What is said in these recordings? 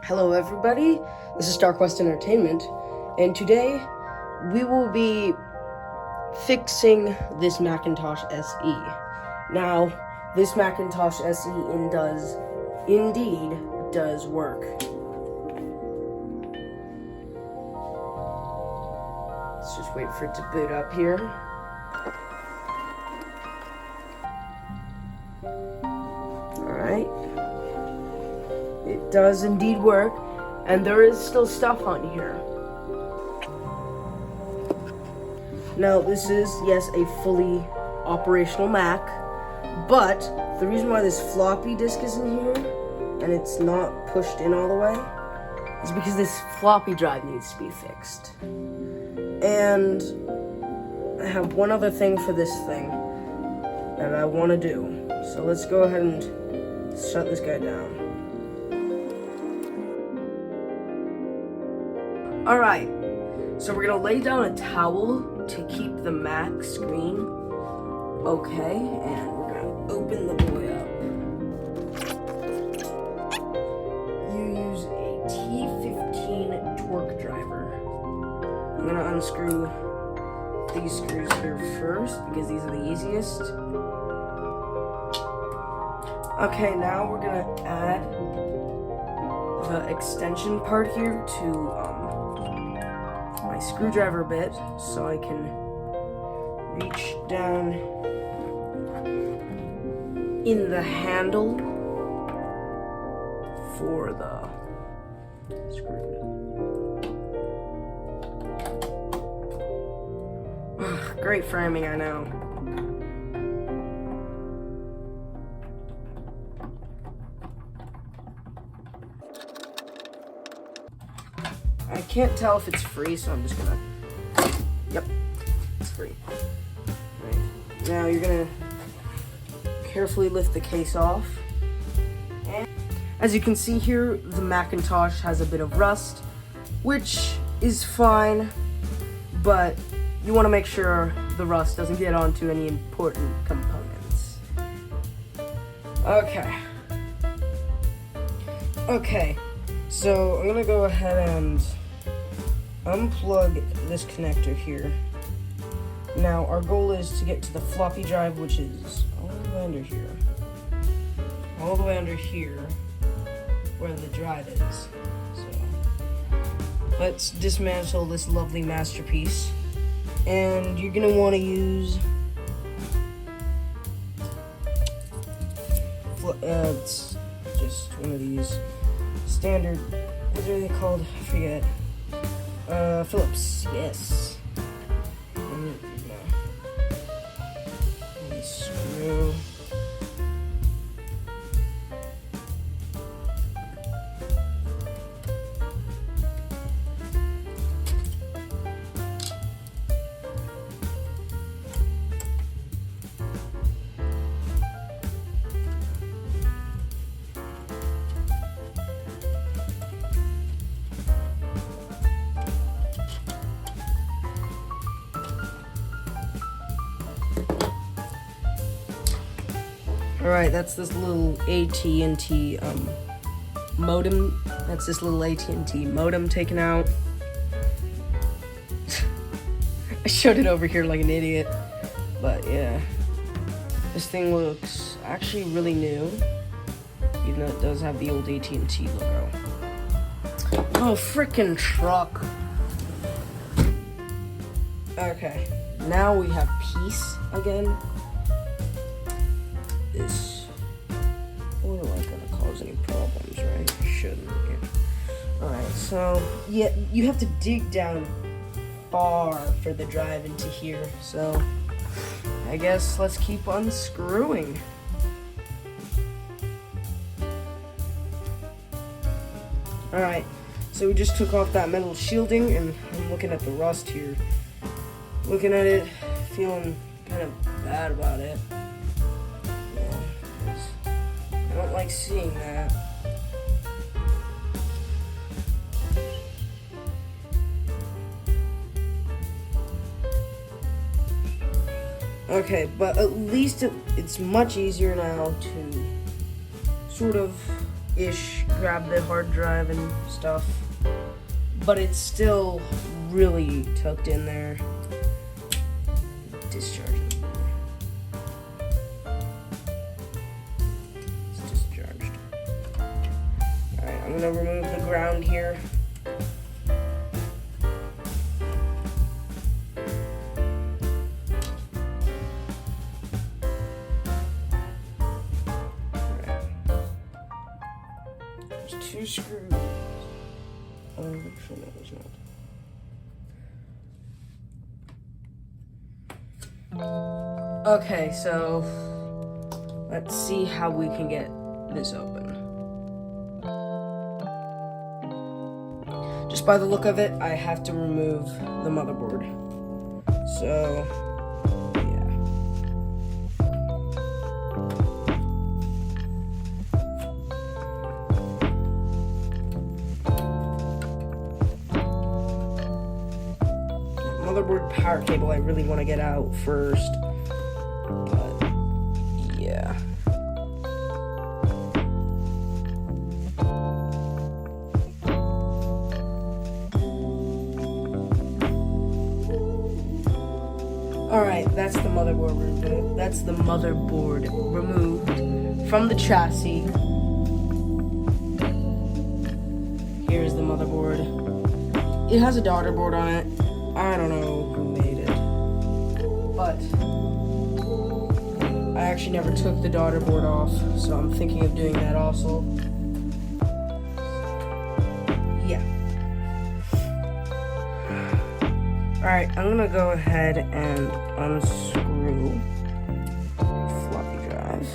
Hello everybody, this is StarQuest Entertainment, and today we will be fixing this Macintosh SE. Now, this Macintosh SE indeed does work. Let's just wait for it to boot up here. Alright. It does indeed work, and there is still stuff on here. Now, this is, yes, a fully operational Mac, but the reason why this floppy disk is in here, and it's not pushed in all the way, is because this floppy drive needs to be fixed. And I have one other thing for this thing that I want to do. So let's go ahead and shut this guy down. Alright, so we're gonna lay down a towel to keep the Mac screen okay, and we're gonna open the boy up. You use a T15 torque driver. I'm gonna unscrew these screws here first because these are the easiest. Okay, now we're gonna add the extension part here to my screwdriver bit so I can reach down in the handle for the screw. Great framing, I know. I can't tell if it's free, so I'm just gonna... Yep, it's free. Right. Now you're gonna carefully lift the case off. And as you can see here, the Macintosh has a bit of rust, which is fine, but you want to make sure the rust doesn't get onto any important components. Okay, so I'm gonna go ahead and unplug this connector here. Now our goal is to get to the floppy drive, which is all the way under here. All the way under here where the drive is. So let's dismantle this lovely masterpiece. And you're gonna want to use it's just one of these standard, what are they called? I forget. Phillips, yes. And screw. Alright, that's this little AT&T modem. That's this little AT&T modem taken out. I showed it over here like an idiot. But yeah, this thing looks actually really new, even though it does have the old AT&T logo. Oh, frickin' truck. Okay, now we have peace again. This oil ain't gonna cause any problems, right? It shouldn't. Yeah. Alright, so yeah, you have to dig down far for the drive into here, so I guess let's keep unscrewing. Alright, so we just took off that metal shielding, and I'm looking at the rust here. Looking at it, feeling kind of bad about it. I don't like seeing that. Okay, but at least it's much easier now to sort of ish grab the hard drive and stuff, but it's still really tucked in there. Discharge it. It's discharged. Alright, I'm gonna remove the ground here. Two screws. Oh, actually, no, there's not. Okay, so let's see how we can get this open. Just by the look of it, I have to remove the motherboard. So, motherboard power cable I really want to get out first, but yeah. Alright, that's the motherboard removed. That's the motherboard removed from the chassis. Here's the motherboard. It has a daughter board on it. I don't know who made it, but I actually never took the daughter board off, so I'm thinking of doing that also. Yeah. Alright, I'm gonna go ahead and unscrew the floppy drive.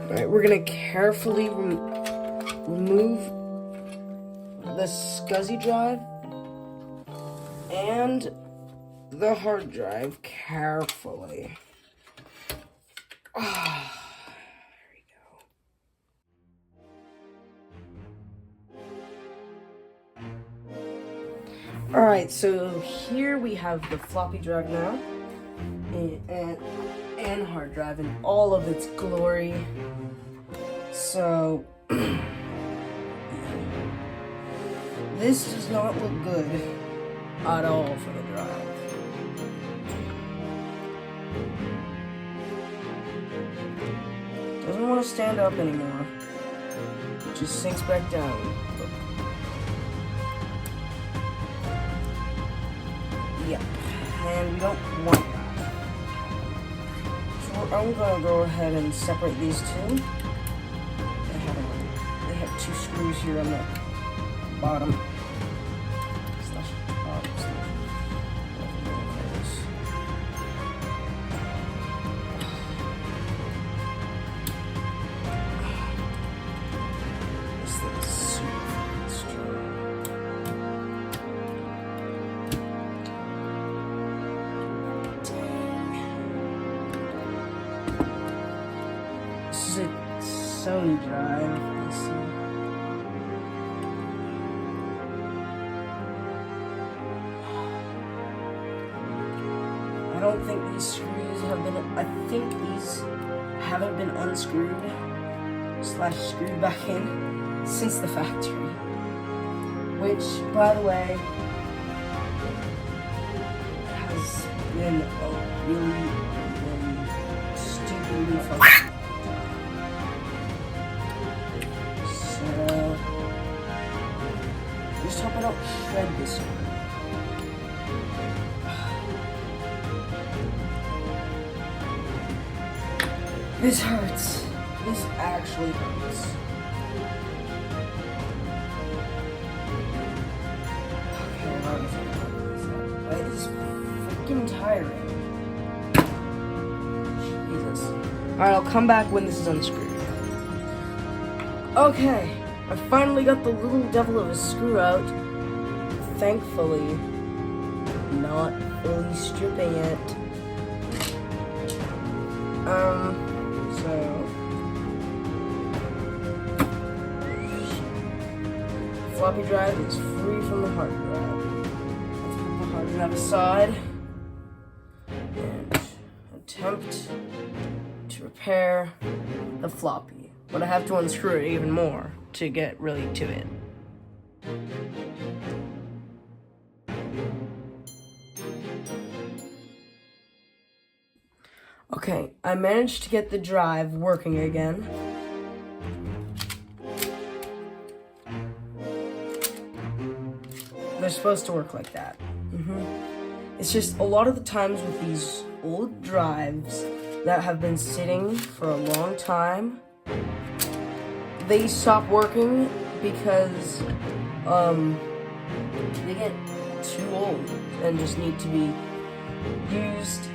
Alright, we're gonna carefully remove the SCSI drive and the hard drive carefully. There we go. Alright, so here we have the floppy drive now, and hard drive in all of its glory. So this does not look good at all for the drive. Doesn't want to stand up anymore. It just sinks back down. Yep, and we don't want that. So I'm gonna go ahead and separate these two. They have two screws here on the bottom. This thing's super strong. This is a Sony drive. Let's see. I don't think these screws have been. I think these haven't been unscrewed / screwed back in since the factory. Which, by the way, has been a really, really stupidly fun. So, just hope I don't shred this one. This hurts. This actually hurts. it is freaking tiring. Jesus. Alright, I'll come back when this is unscrewed. Okay, I finally got the little devil of a screw out. Thankfully, not fully stripping it. So floppy drive is free from the hard drive. Let's put the hard drive aside and attempt to repair the floppy. But I have to unscrew it even more to get really to it. Okay, I managed to get the drive working again. They're supposed to work like that. It's just a lot of the times with these old drives that have been sitting for a long time, they stop working because they get too old and just need to be used.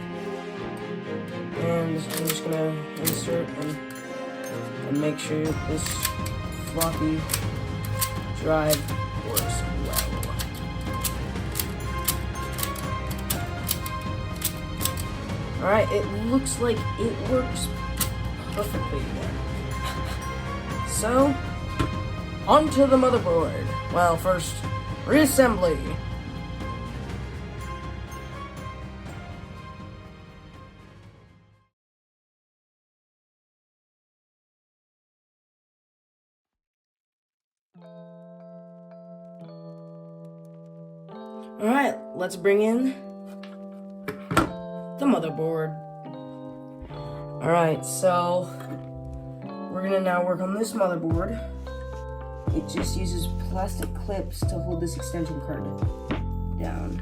And I'm just gonna insert and make sure this floppy drive works well. Alright, it looks like it works perfectly again. So, onto the motherboard. Well, first, reassembly. Alright, let's bring in the motherboard. Alright, so we're gonna now work on this motherboard. It just uses plastic clips to hold this extension card down,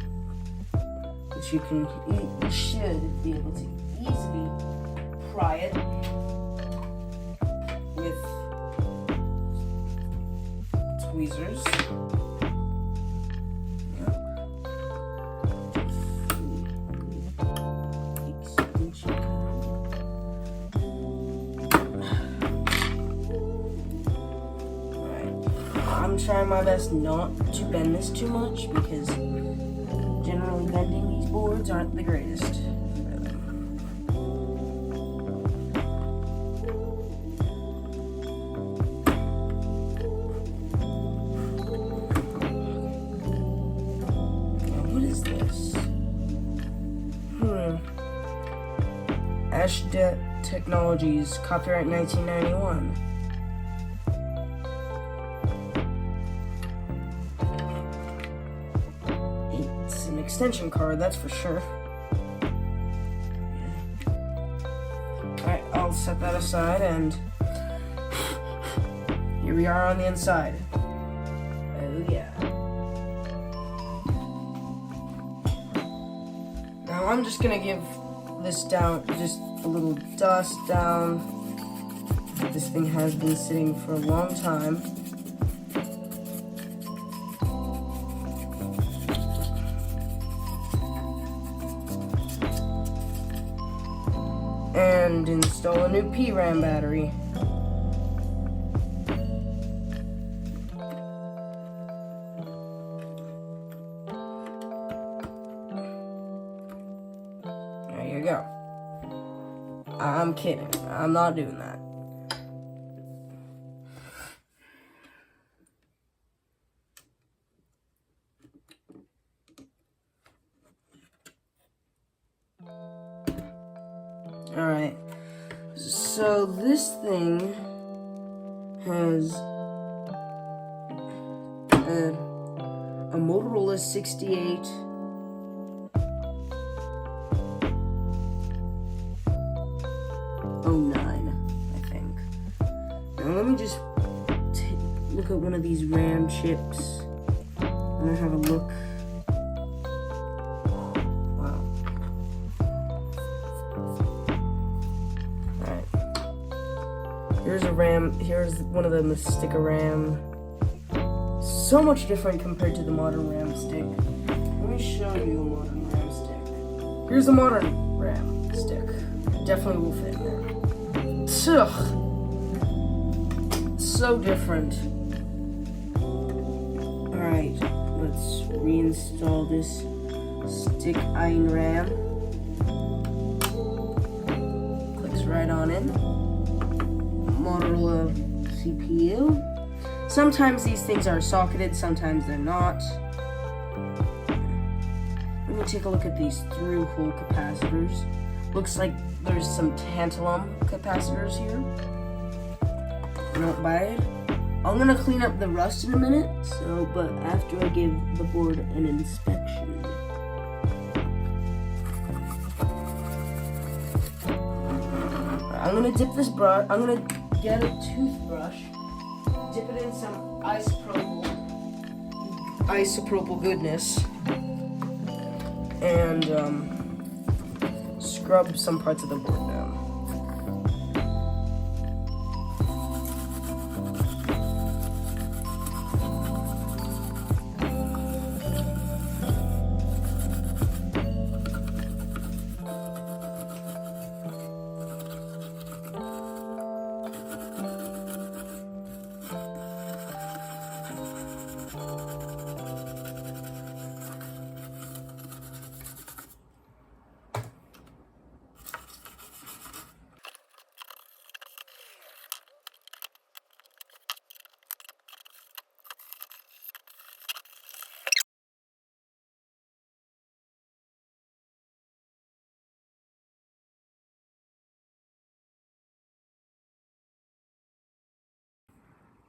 which you should be able to easily pry it with tweezers. I'm trying my best not to bend this too much because generally bending these boards aren't the greatest. What is this? Ashdet Technologies, copyright 1991. It's an extension card, that's for sure. Alright, I'll set that aside, and here we are on the inside. Oh yeah. Now I'm just gonna give this down, just a little dust down. This thing has been sitting for a long time. And install a new PRAM battery. There you go. I'm kidding. I'm not doing that. Alright, so this thing has a Motorola 6809, I think. Now let me just look at one of these RAM chips and have a look. Here's a RAM, here's one of them, the stick of RAM. So much different compared to the modern RAM stick. Let me me show you a modern RAM stick. Here's a modern RAM stick. Definitely will fit in there. Ugh. So different. Alright, let's reinstall this stick iron RAM. Clicks right on in. Motorola CPU. Sometimes these things are socketed, sometimes they're not. Let me take a look at these through-hole capacitors. Looks like there's some tantalum capacitors here. Not bad. I'm gonna clean up the rust in a minute, but after I give the board an inspection. I'm gonna dip this brush. I'm gonna get a toothbrush, dip it in some isopropyl goodness, and scrub some parts of the board down.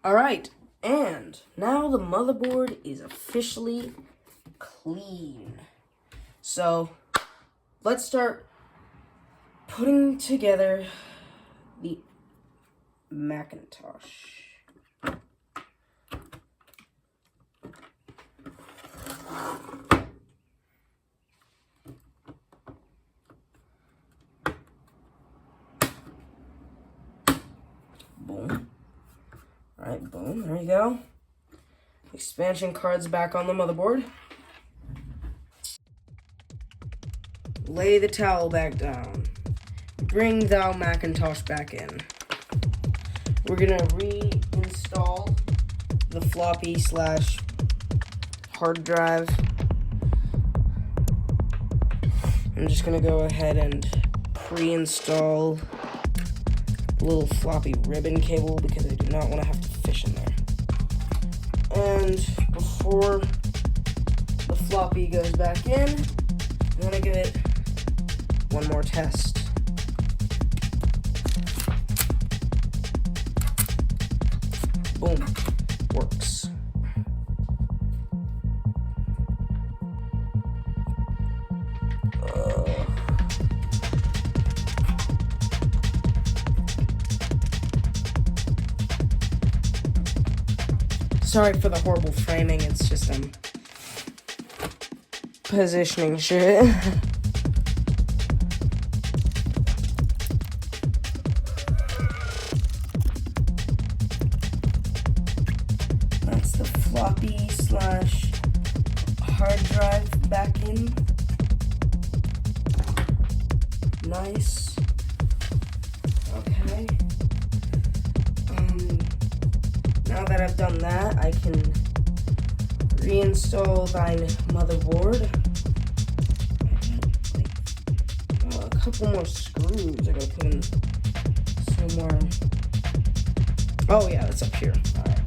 Alright, and now the motherboard is officially clean. So, let's start putting together the Macintosh. Boom. Alright, boom, there you go. Expansion cards back on the motherboard. Lay the towel back down. Bring thou Macintosh back in. We're gonna reinstall the floppy / hard drive. I'm just gonna go ahead and pre-install the little floppy ribbon cable because I do not want to have to fish in there. And before the floppy goes back in, I'm gonna give it one more test. Boom. Works. Sorry for the horrible framing, it's just positioning shit. That's the floppy / hard drive back in. Nice. Okay. Now that I've done that, I can reinstall thine motherboard. A couple more screws I gotta put in somewhere. Oh yeah, that's up here. Alright.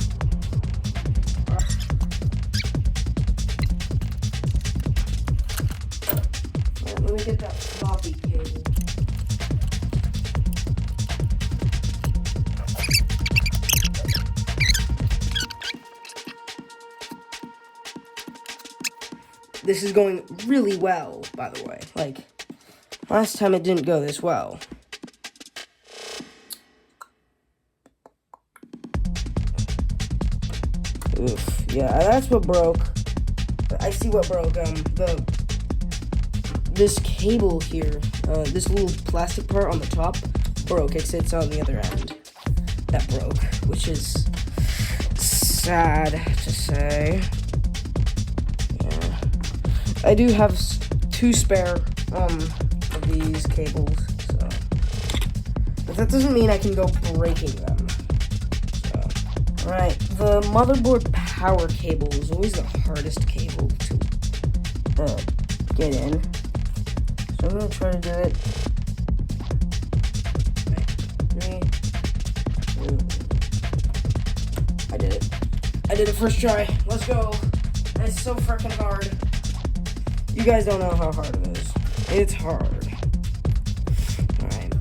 Let me get that floppy cable. This is going really well, by the way. Like, last time it didn't go this well. Oof, yeah, that's what broke. I see what broke. This cable here, this little plastic part on the top broke. It sits on the other end. That broke, which is sad to say. I do have 2 spare of these cables, so. But that doesn't mean I can go breaking them. So. Alright, the motherboard power cable is always the hardest cable to get in. So I'm gonna try to do it. Right. 3, 2. I did it. I did it first try. Let's go. It's so freaking hard. You guys don't know how hard it is. It's hard. Alright.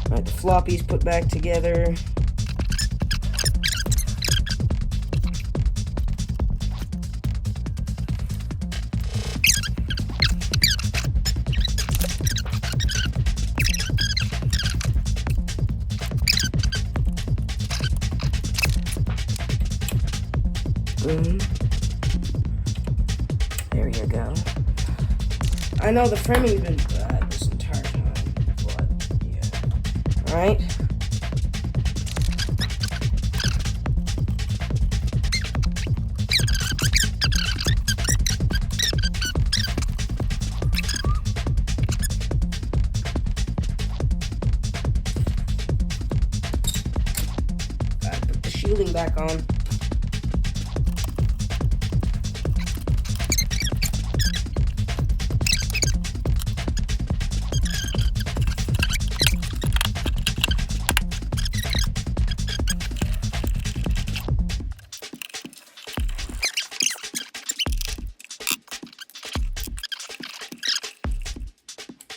Alright, the floppy's put back together. Boom. There you go. I know the framing's been bad this entire time, but yeah. Alright. Gotta put the shielding back on.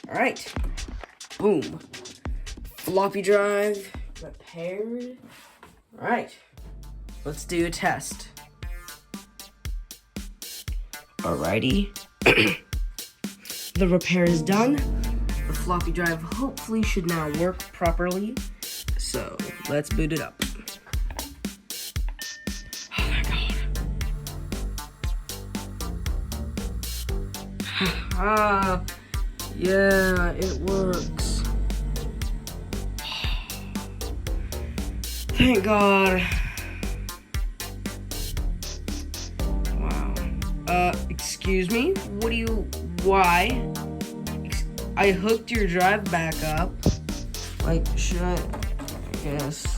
Alright, boom. Floppy drive repaired. Alright, let's do a test. Alrighty. The repair is done. The floppy drive hopefully should now work properly. So, let's boot it up. Oh my god. Yeah, it works. Thank God. Wow. Excuse me? Why? I hooked your drive back up. Like, should I guess.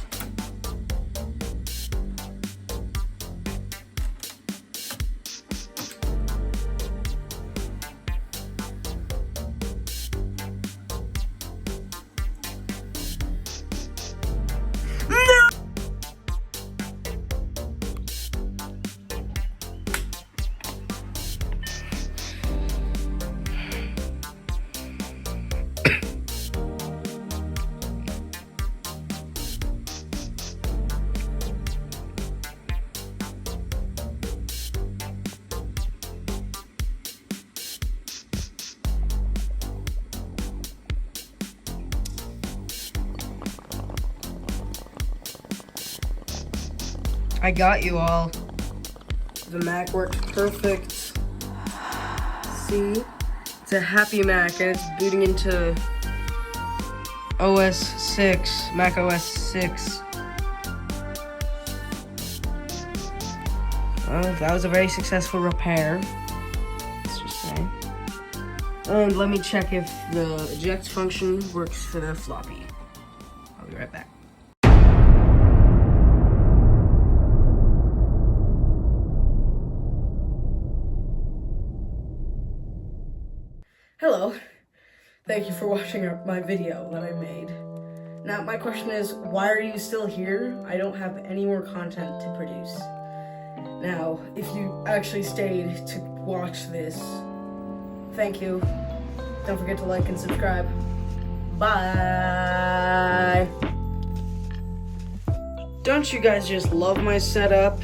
I got you all. The Mac worked perfect. See? It's a happy Mac and it's booting into OS 6, Mac OS 6. Well, that was a very successful repair. Let's just say. And let me check if the eject function works for the floppy. I'll be right back. Hello, thank you for watching my video that I made. Now, my question is, why are you still here? I don't have any more content to produce. Now, if you actually stayed to watch this, thank you. Don't forget to like and subscribe. Bye! Don't you guys just love my setup?